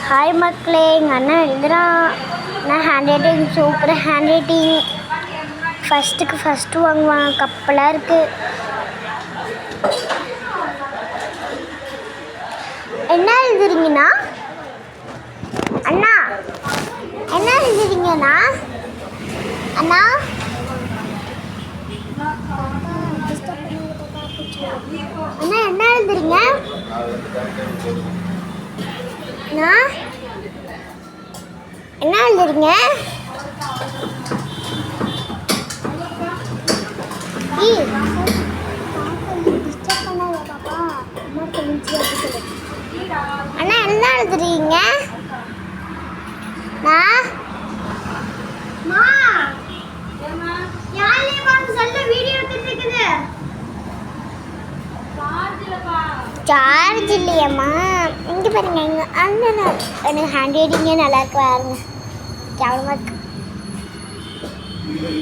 Hi மக்களே, எங்கள் அண்ணன் எழுதுறான். நான் hand writing super hand writing. ஃபஸ்ட்டுக்கு ஃபஸ்ட்டு வாங்குவான். கப்பலாக இருக்குது. என்ன எழுதுறீங்கண்ணா? அண்ணா என்ன எழுதுறீங்கண்ணா? அண்ணா அண்ணா என்ன எழுதுறீங்க? அண்ணா என்ன எழுதுறீங்க? அண்ணா என்ன எழுதுறீங்க? சார்ஜ் இல்லையம்மா. இங்கே பாருங்க, எங்கள் அண்ணன் எனக்கு ஹேண்ட் ரைட்டிங்கே நல்லா இருக்கு. பாருங்க, கேவலமாக இருக்கு.